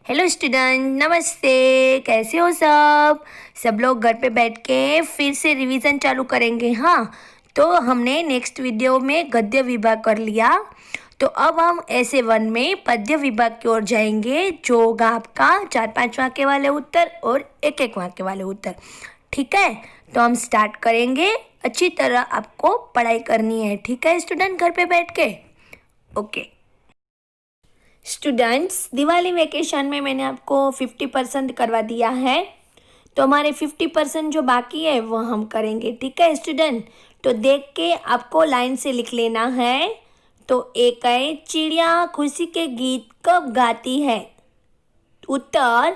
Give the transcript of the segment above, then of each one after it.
Hello student, नमस्ते। कैसे हो सब लोग घर पे बैठ के फिर से रिवीजन चालू करेंगे। हाँ, तो हमने नेक्स्ट वीडियो में गद्य विभाग कर लिया, तो अब हम ऐसे वन में पद्य विभाग की ओर जाएंगे, जो होगा आपका 4-5 वाक्य वाले उत्तर और 1-1 वाक्य वाले उत्तर। ठीक है, तो हम स्टार्ट करेंगे। अच्छी तरह आपको पढ़ाई करनी है, ठीक है स्टूडेंट, घर पे बैठ के। ओके स्टूडेंट्स, दिवाली वेकेशन में मैंने आपको 50% करवा दिया है, तो हमारे 50% जो बाकी है वो हम करेंगे। ठीक है स्टूडेंट, तो देख के आपको लाइन से लिख लेना है। तो एक है, चिड़िया खुशी के गीत कब गाती है? उत्तर,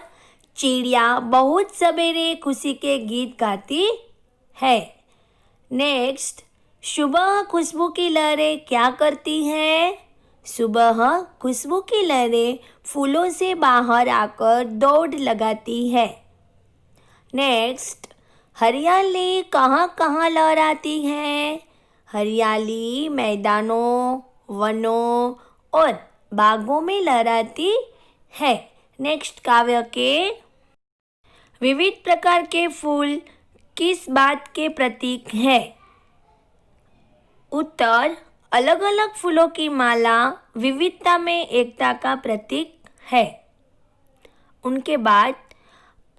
चिड़िया बहुत सवेरे खुशी के गीत गाती है। नेक्स्ट, सुबह खुशबू की लहरें क्या करती हैं? सुबह खुशबू की लहरें फूलों से बाहर आकर दौड़ लगाती है। नेक्स्ट, हरियाली कहाँ कहाँ लहराती है? हरियाली मैदानों, वनों और बागों में लहराती है। नेक्स्ट, काव्य के विविध प्रकार के फूल किस बात के प्रतीक है? उत्तर, अलग अलग फूलों की माला विविधता में एकता का प्रतीक है। उनके बाद,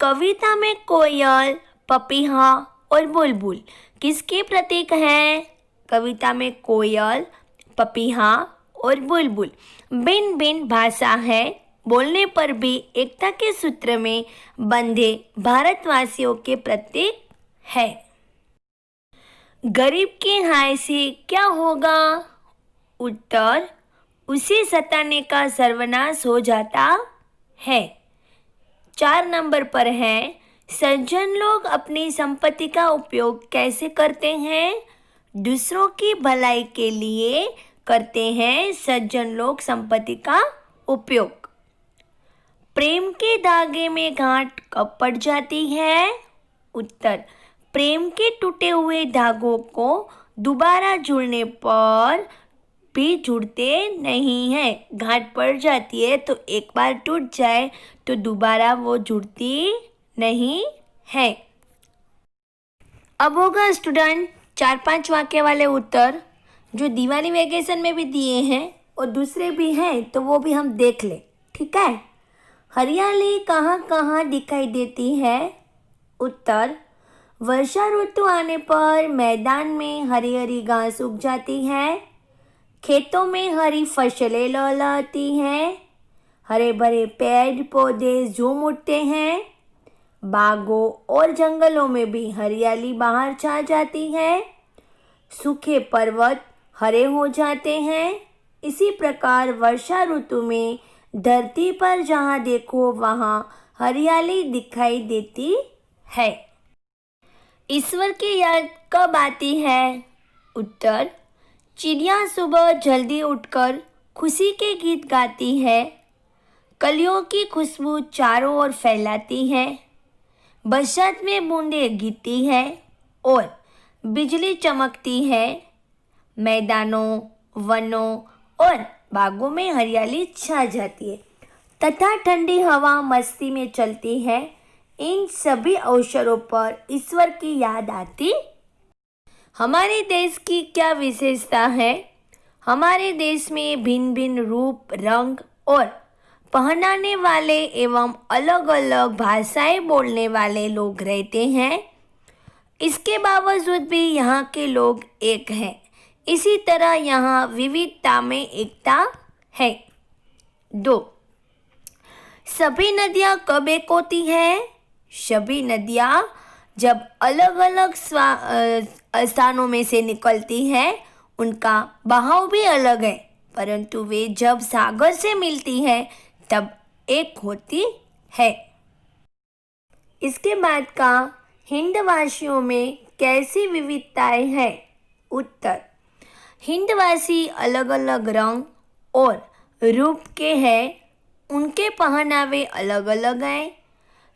कविता में कोयल, पपीहा और बुलबुल किसके प्रतीक हैं? कविता में कोयल, पपीहा और बुलबुल भिन्न भिन्न भाषा है, बोलने पर भी एकता के सूत्र में बंधे भारतवासियों के प्रतीक है। गरीब के हाय से क्या होगा? उत्तर, उसे सताने का सर्वनाश हो जाता है। 4 नंबर पर है, सज्जन लोग अपनी संपत्ति का उपयोग कैसे करते हैं? दूसरों की भलाई के लिए करते हैं सज्जन लोग संपत्ति का उपयोग। प्रेम के धागे में गांठ कब पड़ जाती है? उत्तर, प्रेम के टूटे हुए धागों को दोबारा जुड़ने पर भी जुड़ते नहीं है। गांठ पड़ जाती है तो एक बार टूट जाए तो दोबारा वो जुड़ती नहीं है। अब होगा स्टूडेंट 4-5 वाक्य वाले उत्तर, जो दिवाली वेकेशन में भी दिए हैं और दूसरे भी हैं, तो वो भी हम देख ले। ठीक है, हरियाली कहाँ कहाँ दिखाई देती है? उत्तर, वर्षा ऋतु आने पर मैदान में हरी हरी घास उग जाती है, खेतों में हरी फसलें लहलहाती हैं, हरे भरे पेड़ पौधे झूम उठते हैं, बागों और जंगलों में भी हरियाली बाहर छा जाती है, सूखे पर्वत हरे हो जाते हैं। इसी प्रकार वर्षा ऋतु में धरती पर जहाँ देखो वहाँ हरियाली दिखाई देती है। ईश्वर की याद कब आती है? उत्तर, चिड़िया सुबह जल्दी उठकर खुशी के गीत गाती है, कलियों की खुशबू चारों ओर फैलाती है, बरसात में बूंदें गिरती है और बिजली चमकती है, मैदानों, वनों और बागों में हरियाली छा जाती है तथा ठंडी हवा मस्ती में चलती है। इन सभी अवसरों पर ईश्वर की याद आती। हमारे देश की क्या विशेषता है? हमारे देश में भिन्न भिन्न रूप, रंग और पहनाने वाले एवं अलग अलग भाषाएं बोलने वाले लोग रहते हैं। इसके बावजूद भी यहाँ के लोग एक हैं। इसी तरह यहाँ विविधता में एकता है। 2, सभी नदियाँ कब एक होती हैं? सभी नदियाँ जब अलग अलग स्थानों में से निकलती हैं, उनका बहाव भी अलग है, परंतु वे जब सागर से मिलती हैं तब एक होती है। इसके बाद का, हिंदवासियों में कैसी विविधताएं हैं? उत्तर, हिंदवासी अलग अलग रंग और रूप के हैं, उनके पहनावे अलग अलग हैं,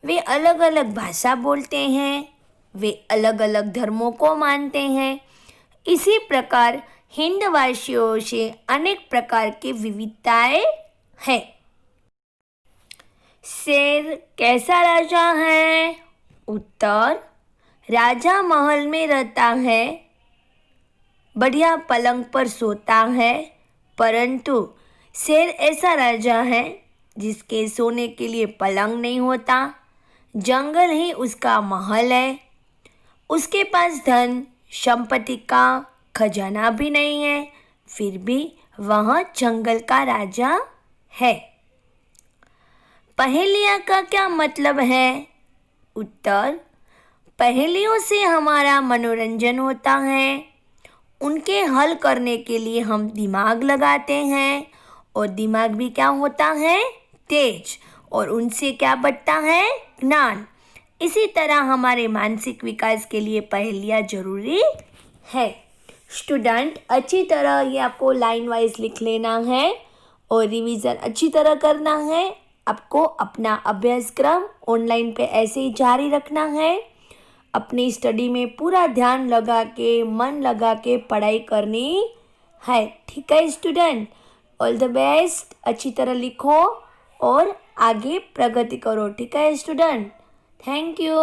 वे अलग अलग भाषा बोलते हैं, वे अलग अलग धर्मों को मानते हैं। इसी प्रकार हिंदवासियों से अनेक प्रकार की विविधताएं हैं। शेर कैसा राजा है? उत्तर, राजा महल में रहता है, बढ़िया पलंग पर सोता है, परंतु शेर ऐसा राजा है जिसके सोने के लिए पलंग नहीं होता, जंगल ही उसका महल है, उसके पास धन संपत्ति का खजाना भी नहीं है, फिर भी वह जंगल का राजा है। पहेलियाँ का क्या मतलब है? उत्तर, पहेलियों से हमारा मनोरंजन होता है, उनके हल करने के लिए हम दिमाग लगाते हैं और दिमाग भी क्या होता है? तेज, और उनसे क्या बढ़ता है? ज्ञान। इसी तरह हमारे मानसिक विकास के लिए पहेलियाँ जरूरी है। स्टूडेंट, अच्छी तरह ये आपको लाइन वाइज लिख लेना है और रिवीजन अच्छी तरह करना है। आपको अपना अभ्यासक्रम ऑनलाइन पे ऐसे ही जारी रखना है। अपनी स्टडी में पूरा ध्यान लगा के, मन लगा के पढ़ाई करनी है। ठीक है स्टूडेंट, ऑल द बेस्ट। अच्छी तरह लिखो और आगे प्रगति करो। ठीक है स्टूडेंट, थैंक यू।